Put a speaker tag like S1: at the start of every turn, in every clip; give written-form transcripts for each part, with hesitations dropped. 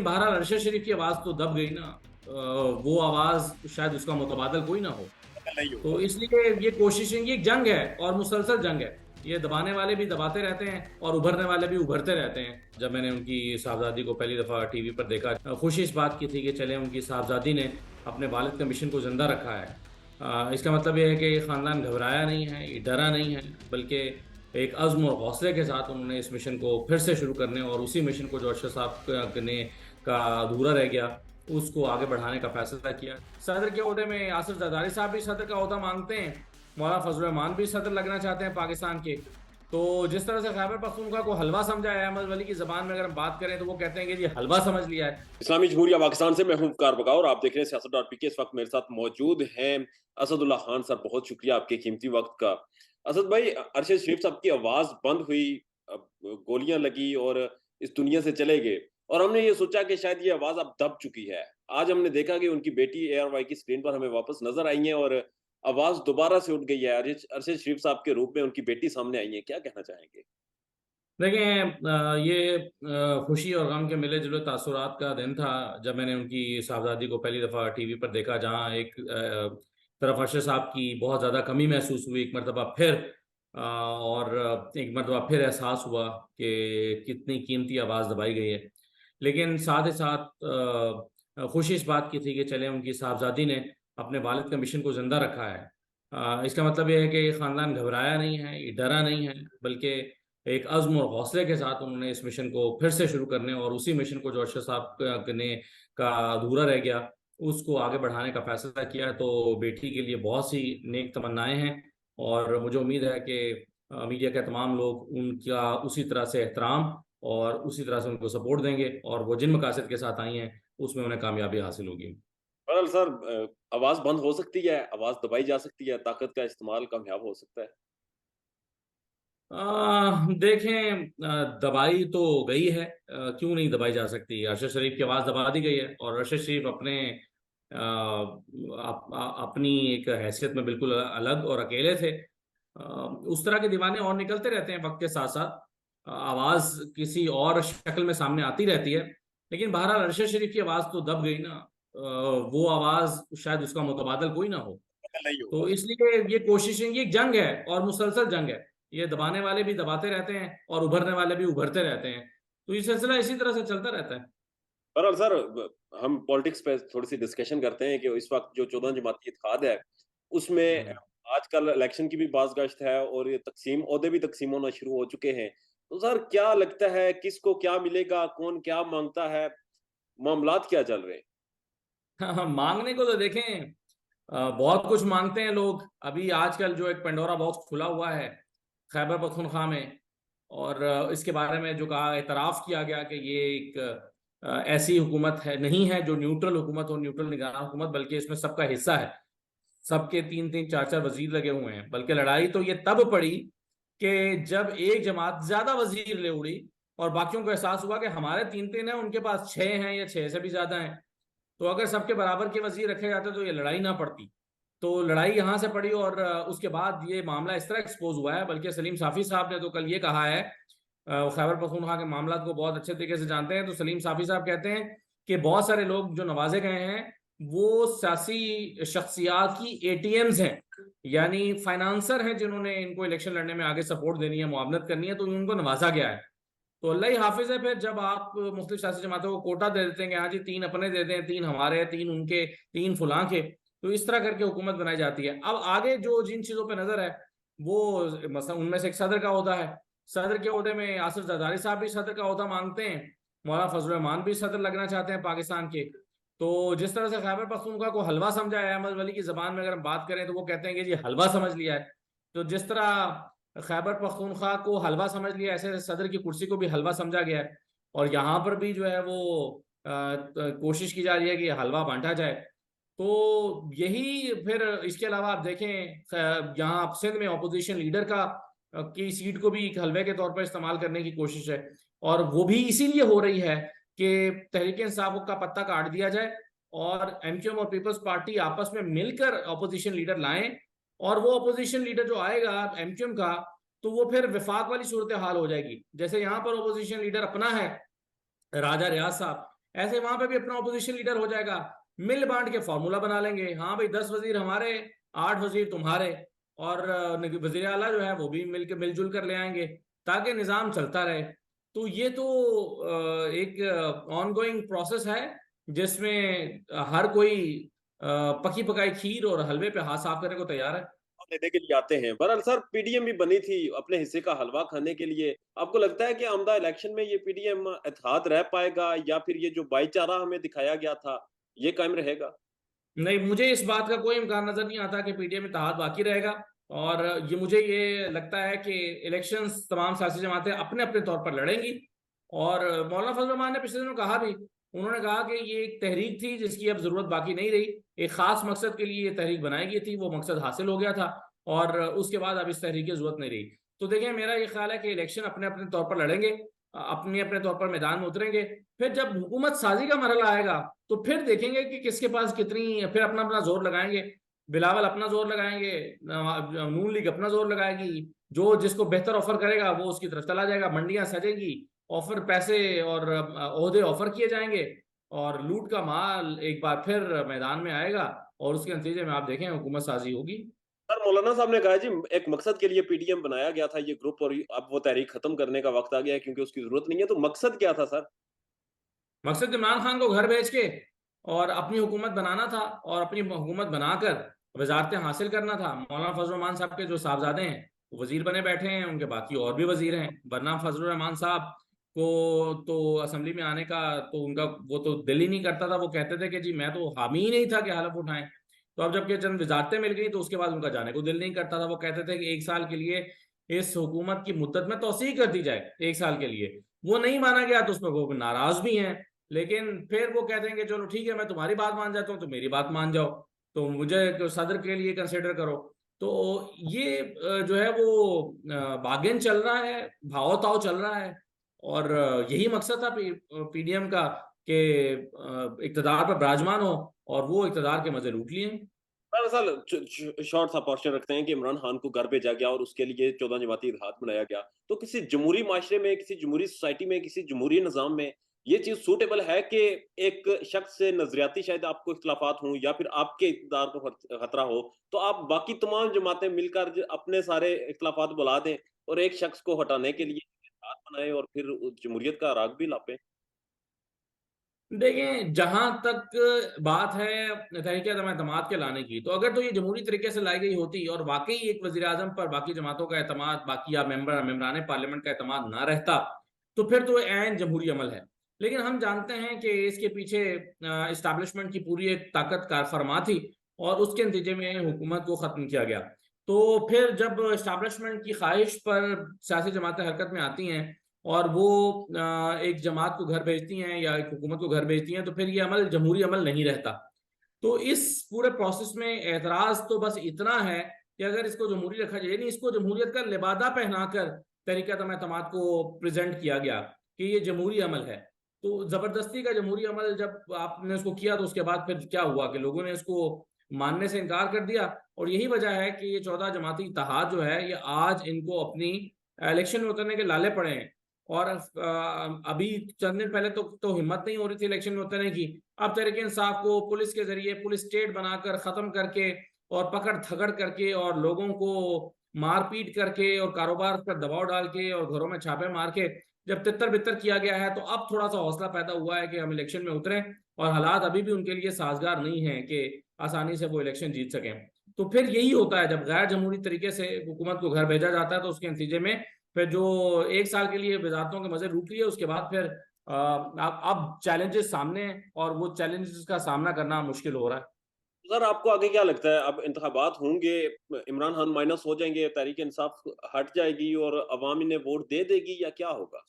S1: बहरहाल अरशद शरीफ की आवाज तो दब गई ना। वो आवाज शायद उसका मुतबादल कोई ना हो।
S2: नहीं
S1: तो
S2: होगा।
S1: इसलिए ये कोशिशें, ये एक जंग है और मुसलसल जंग है। ये दबाने वाले भी दबाते रहते हैं और उभरने वाले भी उभरते रहते हैं। जब मैंने उनकी साहबजादी को पहली दफा टीवी पर देखा, खुशी इस बात की थी कि चले उनकी साहबजादी ने अपने वालिद का मिशन को जिंदा रखा है। इसका मतलब ये है कि ये खानदान घबराया नहीं है, ये डरा नहीं है, बल्कि एक अज़्म और हौसले के साथ उन्होंने इस मिशन को फिर से शुरू करने और उसी मिशन को जो अरशद साहब ने का अधूरा रह गया उसको आगे बढ़ाने का फैसला किया। सदर के ओहदे में आसिफ जरदारी साहब भी सदर का ओहदा मांगते हैं। मौलाना फजल रहमान भी सदर लगना चाहते हैं पाकिस्तान के। तो जिस तरह से खैबर पख्तूनख्वा को हलवा समझा है, अहमद वली की जबान में अगर हम बात करें तो वो कहते हैं कि जी हलवा समझ लिया है।
S2: इस्लामी जमहूरिया पाकिस्तान से मैं हूं कार बगाओ और आप देख रहे हैं सियासत डॉट पी के। इस वक्त मेरे साथ मौजूद हैं असदुल्ला खान सर। बहुत शुक्रिया आपके कीमती वक्त का। असद भाई, अरशद शरीफ साहब की आवाज बंद हुई, अब गोलियां लगी और इस दुनिया से चले गए, और हमने ये सोचा कि शायद ये आवाज अब दब चुकी है। आज हमने देखा कि उनकी बेटी ARY की स्क्रीन पर हमें वापस नजर आई है और आवाज दोबारा से उठ गई है। अरशद शरीफ साहब के रूप में उनकी बेटी सामने आई है, क्या कहना चाहेंगे?
S1: देखें, ये खुशी और गम के मिले जुले तासुरात का दिन था जब मैंने उनकी साहबजादी को पहली दफ़ा टीवी पर देखा, जहां एक तरफ अरशद साहब की बहुत ज़्यादा कमी महसूस हुई एक मरतबा फिर, और एक मरतबा फिर एहसास हुआ कि कितनी कीमती आवाज़ दबाई गई है। लेकिन साथ ही साथ खुशी इस बात की थी कि चले उनकी साहबजादी ने अपने वालिद का मिशन को ज़िंदा रखा है। इसका मतलब ये है कि ये ख़ानदान घबराया नहीं है, ये डरा नहीं है, बल्कि एक अज़्म और हौसले के साथ उन्होंने इस मिशन को फिर से शुरू करने और उसी मिशन को जो अरशद साहब ने का अधूरा रह गया उसको आगे बढ़ाने का फैसला किया। तो बेटी के लिए बहुत सी नेक तमन्नाएं हैं और मुझे उम्मीद है कि मीडिया के तमाम लोग उनका उसी तरह से एहतराम और उसी तरह से उनको सपोर्ट देंगे और वो जिन मकासद के साथ आई हैं उसमें उन्हें कामयाबी हासिल होगी।
S2: बहरहाल सर, आवाज बंद हो सकती है, आवाज दबाई जा सकती है, ताकत का इस्तेमाल कामयाब हो सकता है।
S1: देखें, दबाई तो गई है, क्यों नहीं दबाई जा सकती। अरशद शरीफ की आवाज़ दबा दी गई है और अरशद शरीफ अपने अपनी एक हैसियत में बिल्कुल अलग और अकेले थे। उस तरह के दीवाने और निकलते रहते हैं वक्त के साथ साथ। आवाज़ किसी और शक्ल में सामने आती रहती है। लेकिन बहरहाल अरशद शरीफ की आवाज़ तो दब गई ना। वो आवाज़ शायद उसका मुतबादल कोई ना हो।
S2: नहीं
S1: तो
S2: होगा।
S1: इसलिए ये कोशिशें, ये एक जंग है और मुसलसल जंग है। ये दबाने वाले भी दबाते रहते हैं और उभरने वाले भी उभरते रहते हैं। तो ये सिलसिला इसी तरह से चलता रहता है।
S2: बहरहाल सर, हम पॉलिटिक्स पे थोड़ी सी डिस्कशन करते हैं कि इस वक्त जो 14 जमाती इत्तेहाद है उसमें
S1: हम्म।
S2: आजकल इलेक्शन की भी बाज़गश्त है और ये तकसीम ओहदे भी तकसीम होना शुरू हो चुके हैं। तो सर, क्या लगता है किसको क्या मिलेगा, कौन क्या मांगता है, मामलात क्या चल रहे हैं?
S1: हाँ हाँ, मांगने को तो देखें, बहुत कुछ मांगते हैं लोग। अभी आजकल जो एक पेंडोरा बॉक्स खुला हुआ है खैबर पख्तूनख्वा में, और इसके बारे में जो कहा, एतराफ़ किया गया कि ये एक ऐसी हुकूमत है नहीं है जो न्यूट्रल हुकूमत हो, न्यूट्रल निगरान हुकूमत, बल्कि इसमें सबका हिस्सा है। सबके तीन तीन चार चार वजीर लगे हुए हैं। बल्कि लड़ाई तो ये तब पड़ी कि जब एक जमात ज्यादा वजीर ले उड़ी और बाकियों को एहसास हुआ कि हमारे तीन तीन हैं, उनके पास छह हैं या छह से भी ज्यादा हैं। तो अगर सबके बराबर के वजीर रखे जाते तो ये लड़ाई ना पड़ती। तो लड़ाई यहां से पड़ी और उसके बाद ये मामला इस तरह एक्सपोज हुआ है। बल्कि सलीम साफी साहब ने तो कल ये कहा है, खैबर पख्तूनख्वा के मामला को बहुत अच्छे तरीके से जानते हैं। तो सलीम साफी साहब कहते हैं कि बहुत सारे लोग जो नवाजे गए हैं वो सियासी शख्सियात की ATMs हैं, यानी फाइनेंसर हैं जिन्होंने इनको इलेक्शन लड़ने में आगे सपोर्ट देनी है, मुआवनत करनी है, तो उनको नवाजा गया है। तो अल्लाह ही हाफिज है। फिर जब आप मुख्तलिफ सियासी जमातों को कोटा दे देते हैं कि हाँ जी तीन अपने दे दें, तीन हमारे हैं, तीन उनके, तीन फुलां के, तो इस तरह करके हुकूमत बनाई जाती है। अब आगे जो जिन चीजों पे नजर है वो मसला उनमें से एक सदर का ओहदा है। सदर के ओहदे में आसिफ जरदारी साहब भी सदर का ओहदा मांगते हैं। मौलाना फजल रहमान भी सदर लगना चाहते हैं पाकिस्तान के। तो जिस तरह से खैबर पख्तूनख्वा को हलवा समझा है, अहमद वली की जबान में अगर हम बात करें तो वो कहते हैं कि जी हलवा समझ लिया है। तो जिस तरह खैबर पख्तूनख्वा को हलवा समझ लिया, ऐसे सदर की कुर्सी को भी हलवा समझा गया है। और यहाँ पर भी जो है वो कोशिश की जा रही है कि हलवा बांटा जाए। तो यही फिर इसके अलावा आप देखें, यहाँ आप सिंध में अपोजिशन लीडर की सीट को भी एक हलवे के तौर पर इस्तेमाल करने की कोशिश है। और वो भी इसीलिए हो रही है कि तहरीक इंसाफ का पत्ता काट दिया जाए और MQM और पीपल्स पार्टी आपस में मिलकर अपोजिशन लीडर लाएं। और वो अपोजिशन लीडर जो आएगा MQM का, तो वो फिर विफाक वाली सूरत हाल हो जाएगी। जैसे यहाँ पर अपोजिशन लीडर अपना है राजा रियाज साहब, ऐसे वहां पे भी अपना ऑपोजिशन लीडर हो जाएगा, मिल बांट के फॉर्मूला बना लेंगे। हाँ भाई 10 वजीर हमारे, 8 वजीर तुम्हारे, और वजीर आला जो है वो भी मिलजुल कर ले आएंगे, ताकि निजाम चलता रहे। तो ये तो एक ऑनगोइंग प्रोसेस है, जिसमें हर कोई पकी पकाई खीर और हलवे पे हाथ साफ करने को तैयार है।
S2: लेने के लिए आते हैं। बहरहाल सर, पीडीएम भी बनी थी अपने हिस्से का हलवा खाने के लिए। आपको लगता है कि आमदा इलेक्शन में ये पीडीएम इत्तेहाद रह पाएगा, या फिर ये जो भाईचारा हमें दिखाया गया था ये कायम रहेगा?
S1: नहीं, मुझे इस बात का कोई इम्कान नजर नहीं आता कि पीटीएम इत्तेहाद बाकी रहेगा। और मुझे ये लगता है कि इलेक्शंस तमाम सियासी जमातें अपने अपने तौर पर लड़ेंगी। और मौलाना फजल रहमान ने पिछले दिनों कहा भी, उन्होंने कहा कि ये एक तहरीक थी जिसकी अब जरूरत बाकी नहीं रही, एक खास मकसद के लिए ये तहरीक बनाई गई थी, वो मकसद हासिल हो गया था, और उसके बाद अब इस तहरीक की जरूरत नहीं रही। तो देखिए, मेरा ये ख्याल है कि इलेक्शन अपने अपने तौर पर लड़ेंगे, अपने अपने तौर पर मैदान में उतरेंगे। फिर जब हुकूमत साजी का मरहला आएगा तो फिर देखेंगे कि किसके पास कितनी, फिर अपना अपना जोर लगाएंगे। बिलावल अपना जोर लगाएंगे, नून लीग अपना जोर लगाएगी, जो जिसको बेहतर ऑफर करेगा वो उसकी तरफ चला जाएगा, मंडियां सजेंगी, ऑफर पैसे और ओहदे ऑफर किए जाएंगे, और लूट का माल एक बार फिर मैदान में आएगा, और उसके नतीजे में आप देखें हुकूमत साजी होगी।
S2: सर, मौलाना साहब ने कहा जी एक मकसद के लिए पीडीएम बनाया गया था ये ग्रुप, और अब वो तहरीक खत्म करने का वक्त आ गया है क्योंकि उसकी जरूरत नहीं है। तो मकसद क्या था सर?
S1: मकसद इमरान खान को घर भेज के और अपनी हुकूमत बनाना था, और अपनी हुकूमत बनाकर वजारतें हासिल करना था। मौलाना फजल रहमान साहब के जो साहबजादे हैं वो वजीर बने बैठे हैं, उनके बाकी और भी वजीर हैं, वरना फजल रहमान साहब को तो असेंबली में आने का तो उनका वो तो दिल ही नहीं करता था। वो कहते थे कि जी मैं तो हामी ही नहीं था कि हलफ उठाएं। तो अब जबकि चंद वजारतें मिल गई तो उसके बाद उनका जाने को दिल नहीं करता था। वो कहते थे कि 1 साल के लिए इस हुकूमत की मुद्दत में तोसी कर दी जाए, 1 साल के लिए। वो नहीं माना गया तो उसमें वो नाराज भी हैं। लेकिन फिर वो कहते हैं कि चलो ठीक है, मैं तुम्हारी बात मान जाता हूँ तो मेरी बात मान जाओ, तो मुझे सदर के लिए कंसिडर करो। तो ये जो है वो बागेन चल रहा है, भाव ताव चल रहा है। और यही मकसद था पीडीएम का कि इक्तदार पर विराजमान हो, और वो इक्तदार के मजे लूट लिए।
S2: दरअसल शॉर्ट सा पोस्टर रखते हैं कि इमरान खान को घर भेजा गया और उसके लिए 14 जमाती इत्तेहाद बनाया गया। तो किसी जमहूरी माशरे में, किसी जमहूरी सोसाइटी में, किसी जमहूरी निज़ाम में ये चीज़ सूटेबल है कि एक शख्स से नज़रियाती शायद आपको इख्तिलाफात हों, या फिर आपके इक़्तिदार को खतरा हो, तो आप बाकी तमाम जमातें मिलकर अपने सारे इख्तिलाफात भुला दें और एक शख्स को हटाने के लिए इत्तेहाद बनाएं और फिर जमहूरियत का राग भी लापें?
S1: देखें, जहां तक बात है तहरीक-ए-एतमाद के लाने की, तो अगर तो ये जमहूरी तरीके से लाई गई होती और वाकई एक वजीर आजम पर बाकी जमातों का एतमाद, बाकी या मेम्बरान पार्लियामेंट का एतमाद ना रहता, तो फिर तो ऐन जमहूरी अमल है। लेकिन हम जानते हैं कि इसके पीछे इस्टेब्लिशमेंट की पूरी एक ताकत कार फरमा थी, और उसके नतीजे में हुकूमत को ख़त्म किया गया। तो फिर जब इस्टेब्लिशमेंट की ख्वाहिश पर सियासी जमातें हरकत में आती हैं, और वो एक जमात को घर भेजती हैं या एक हुकूमत को घर भेजती हैं, तो फिर ये अमल जमहूरी अमल नहीं रहता। तो इस पूरे प्रोसेस में एतराज तो बस इतना है कि अगर इसको जमहूरी रखा जाए, नहीं इसको जमहूरियत का लिबादा पहनाकर तहरीक-ए-एतमाद को प्रेजेंट किया गया कि ये जमहूरी अमल है। तो जबरदस्ती का जमहूरी अमल जब आपने उसको किया, तो उसके बाद फिर क्या हुआ कि लोगों ने इसको मानने से इनकार कर दिया। और यही वजह है कि ये 14 जमाती इत्तेहाद जो है, ये आज इनको अपनी इलेक्शन में उतरने के लाले पड़े हैं। और अभी चंद दिन पहले तो हिम्मत नहीं हो रही थी इलेक्शन में उतरने की। अब तहरीक इंसाफ को पुलिस के जरिए पुलिस स्टेट बनाकर खत्म करके, और पकड़ थकड़ करके, और लोगों को मारपीट करके, और कारोबार पर दबाव डाल के, और घरों में छापे मार के जब तितर बितर किया गया है, तो अब थोड़ा सा हौसला पैदा हुआ है कि हम इलेक्शन में उतरें। और हालात अभी भी उनके लिए साजगार नहीं है कि आसानी से वो इलेक्शन जीत सकें। तो फिर यही होता है, जब गैर जमहूरी तरीके से हुकूमत को घर भेजा जाता है, तो उसके नतीजे में फिर जो 1 साल के लिए वजारतों के मजे लूट लिए, उसके बाद फिर अब चैलेंजेस सामने हैं, और वो चैलेंजेस का सामना करना मुश्किल हो रहा है।
S2: सर, आपको आगे क्या लगता है? अब इंतखाबात होंगे, इमरान खान माइनस हो जाएंगे, तहरीक इंसाफ हट जाएगी और अवाम इन्हें वोट दे देगी, या क्या होगा?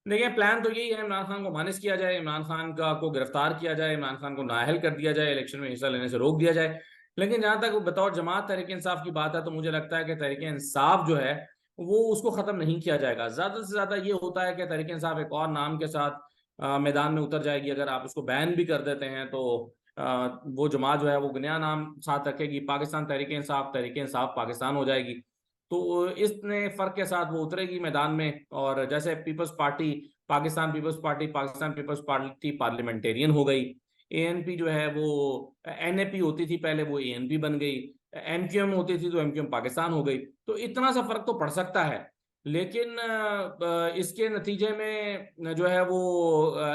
S1: देखिए, प्लान तो यही है, इमरान खान को माइनस किया जाए, इमरान खान का को गिरफ्तार किया जाए, इमरान खान को नाअहल कर दिया जाए, इलेक्शन में हिस्सा लेने से रोक दिया जाए। लेकिन जहां तक बतौर जमात तहरीक इंसाफ की बात है, तो मुझे लगता है कि तहरीक इंसाफ जो है वो उसको खत्म नहीं किया जाएगा। ज्यादा से ज्यादा ये होता है कि तहरीक इंसाफ एक और नाम के साथ मैदान में उतर जाएगी। अगर आप उसको बैन भी कर देते हैं तो वो जमात जो है वो नया नाम साथ रखेगी, पाकिस्तान तहरीक इंसाफ पाकिस्तान हो जाएगी। तो इसने फर्क के साथ वो उतरेगी मैदान में। और जैसे peoples party Pakistan peoples party parliamentarian हो गई। एएनपी जो है वो एनएपी होती थी पहले, वो एएनपी बन गई। एमक्यूएम होती थी तो एमक्यूएम पाकिस्तान हो गई। तो इतना सा फर्क तो पड़ सकता है, लेकिन इसके नतीजे में जो है वो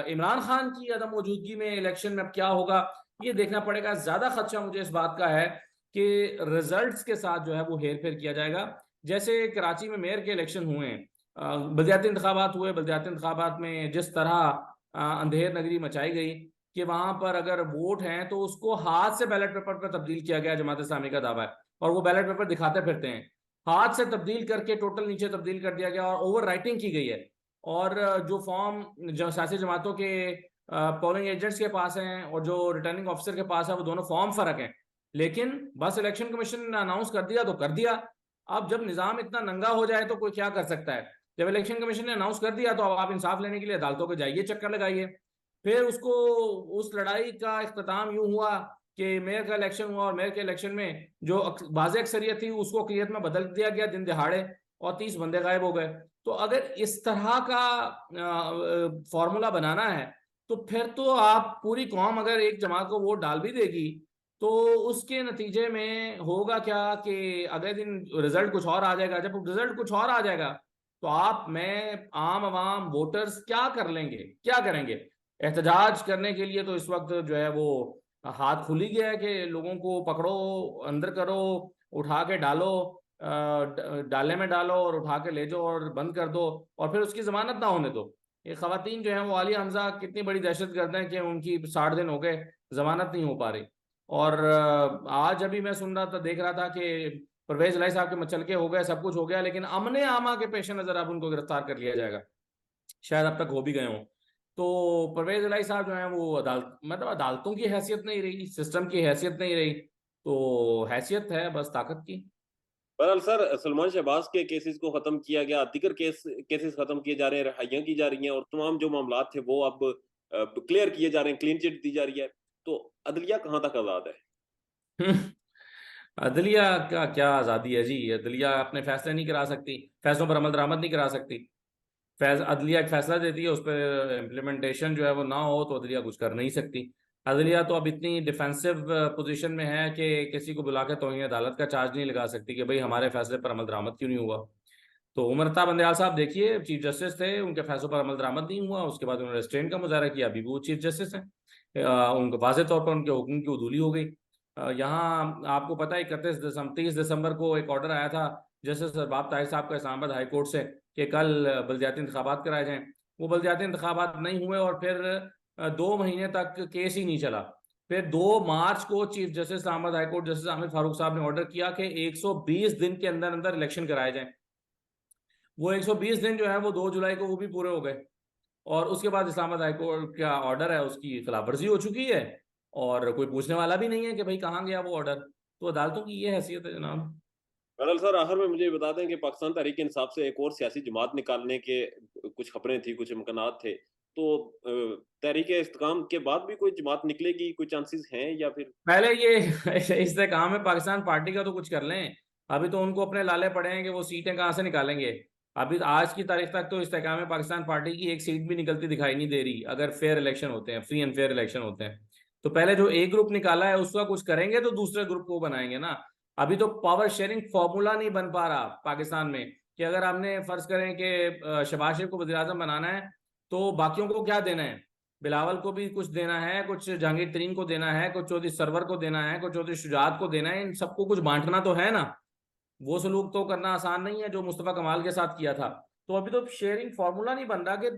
S1: इमरान खान की अदम मौजूदगी में इलेक्शन में अब क्या होगा ये देखना पड़ेगा। ज्यादा खदशा मुझे इस बात का है कि रिजल्ट्स के साथ जो है वो हेर फेर किया जाएगा। जैसे कराची में मेयर के इलेक्शन हुए, बलदियाती इंतखाबात हुए, बलदियाती इंतखाबात में जिस तरह अंधेर नगरी मचाई गई कि वहां पर अगर वोट हैं तो उसको हाथ से बैलेट पेपर पर तब्दील किया गया, जमात इस्लामी का दावा है, और वो बैलेट पेपर दिखाते फिरते हैं। हाथ से तब्दील करके टोटल नीचे तब्दील कर दिया गया और ओवर राइटिंग की गई है। और जो फॉर्म जो सियासी जमातों के पोलिंग एजेंट्स के पास हैं और जो रिटर्निंग ऑफिसर के पास है वो दोनों फॉर्म फर्क हैं। लेकिन बस इलेक्शन कमीशन ने अनाउंस कर दिया तो कर दिया। अब जब निजाम इतना नंगा हो जाए तो कोई क्या कर सकता है। जब इलेक्शन कमीशन ने अनाउंस कर दिया तो अब आप इंसाफ लेने के लिए अदालतों पे जाइए, चक्कर लगाइए। फिर उसको उस लड़ाई का इख्तिताम यूं हुआ कि मेयर का इलेक्शन हुआ और मेयर के इलेक्शन में जो वाज़ेह अक्सरियत थी उसको अक़लियत में बदल दिया गया दिन दिहाड़े, और 30 बंदे गायब हो गए। तो अगर इस तरह का फॉर्मूला बनाना है तो फिर तो आप पूरी कौम अगर एक जमात को वोट डाल भी देगी तो उसके नतीजे में होगा क्या कि अगले दिन रिजल्ट कुछ और आ जाएगा। जब रिजल्ट कुछ और आ जाएगा तो आप, मैं, आम आवाम, वोटर्स क्या कर लेंगे, क्या करेंगे। एहतजाज करने के लिए तो इस वक्त जो है वो हाथ खुल ही गया है कि लोगों को पकड़ो, अंदर करो, उठा के डालो, डाले में डालो और उठा के ले जाओ और बंद कर दो, और फिर उसकी जमानत ना होने दो। ये खवातीन जो है वो आलिया हमजा कितनी बड़ी दहशतगर्द हैं कि उनकी 60 दिन हो गए, जमानत नहीं हो पा रही। और आज अभी मैं सुन रहा था, देख रहा था कि परवेज लाई साहब के मचलके हो गए, सब कुछ हो गया, लेकिन अमने आमा के पेश नजर अब उनको गिरफ्तार कर लिया जाएगा। शायद अब तक हो भी गए हों। तो परवेज इलाही साहब जो है वो अदालत, मतलब अदालतों की हैसियत नहीं रही, सिस्टम की हैसियत नहीं रही, तो हैसियत है बस ताकत की।
S2: बहरहाल सर, सलमान शहबाज के केसेस को खत्म किया गया, दीगर केसेस खत्म किए जा रहे हैं, रिहाइयां की जा रही हैं और तमाम जो मामला थे वो अब क्लियर किए जा रहे हैं, क्लीन चिट दी जा रही है। तो अदलिया कहाँ तक आजाद है?
S1: अदलिया का क्या आज़ादी है जी। अदलिया अपने फैसले नहीं करा सकती, फैसलों पर अमल दरामद नहीं करा सकती। अदलिया एक फैसला देती है, उस पर इम्प्लीमेंटेशन जो है वो ना हो तो अदलिया कुछ कर नहीं सकती। अदलिया तो अब इतनी डिफेंसिव पोजीशन में है कि किसी को बुला के तौहीन अदालत का चार्ज नहीं लगा सकती कि भाई हमारे फैसले पर अमल दरामद क्यों नहीं हुआ। तो उमर अता बंदयाल साहब देखिए, चीफ जस्टिस थे, उनके फैसलों पर अमल दरामद नहीं हुआ, उसके बाद उन्होंने रेस्ट्रेंट का मुजाहरा किया, अभी भी वो चीफ जस्टिस हैं। उनको वाज़ेह तौर पर उनके हुक्म की उदूली हो गई। यहाँ आपको पता है 30 दिसंबर को एक ऑर्डर आया था जस्टिस अरबाब ताहिर साहब का इस्लामाबाद हाई कोर्ट से कि कल बलदियाती इंतखाबात कराए जाएं। वो बलदियाती इंतखाबात नहीं हुए और फिर 2 महीने तक केस ही नहीं चला। फिर 2 मार्च को chief justice Islamabad high court justice Aamir Farooq साहब ने ऑर्डर किया कि 120 दिन के अंदर अंदर इलेक्शन कराए जाएं। वो 120 दिन जो है वो 2 जुलाई को वो भी पूरे हो गए, और उसके बाद इस्लामाबाद हाई कोर्ट का ऑर्डर है उसकी खिलाफ वर्जी हो चुकी है, और कोई पूछने वाला भी नहीं है कि भाई कहाँ गया वो ऑर्डर। तो अदालतों की ये हैसियत है जनाब।
S2: बहरहाल सर, आखिर में मुझे ये बता दें कि पाकिस्तान तहरीक इंसाफ से एक और सियासी जमात निकालने के कुछ खबरें थी, कुछ इम्कानात थे, तो तहरीक इस्तेकाम के बाद भी कोई जमात निकलेगी, कोई चांसेस हैं या फिर?
S1: पहले ये इस्तेकाम में पाकिस्तान पार्टी का तो कुछ कर लें। अभी तो उनको अपने लाले पड़े हैं कि वो सीटें कहाँ से निकालेंगे। अभी आज की तारीख तक तो इस्तेकाम में पाकिस्तान पार्टी की एक सीट भी निकलती दिखाई नहीं दे रही, अगर फेयर इलेक्शन होते हैं, फ्री एंड फेयर इलेक्शन होते हैं। तो पहले जो एक ग्रुप निकाला है उसका कुछ करेंगे तो दूसरे ग्रुप को बनाएंगे ना। अभी तो पावर शेयरिंग फॉर्मूला नहीं बन पा रहा पाकिस्तान में कि अगर हमने फर्ज करें कि शहबाज शरीफ को वज़ीर आज़म बनाना है तो बाकियों को क्या देना है। बिलावल को भी कुछ देना है, कुछ जहांगीर तरीन को देना है, कुछ चौधरी सरवर को देना है, कुछ चौधरी शुजात को देना है, इन सबको कुछ बांटना तो है ना। वो सलूक तो करना आसान नहीं है जो मुस्तफा कमाल के साथ किया था। तो अभी तो शेयरिंग फार्मूला नहीं बन रहा कि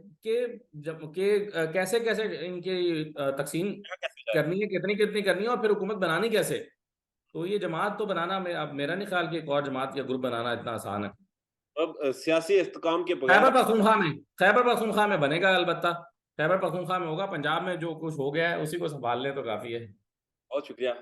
S1: कैसे कैसे इनकी तकसीम करनी है, कितनी कितनी करनी है, और फिर हुकूमत बनानी कैसे। तो ये जमात तो बनाना, अब मेरा नहीं ख्याल कि एक और जमात या ग्रुप बनाना इतना आसान है।
S2: अब सियासी इस्तेकाम के
S1: खैबर
S2: बगैर
S1: पख्तूनख्वा में, खैबर पख्तूनख्वा में बनेगा अलबत्ता, खैबर पख्तूनख्वा में होगा। पंजाब में जो कुछ हो गया है उसी को संभाल ले तो काफी है।
S2: बहुत शुक्रिया।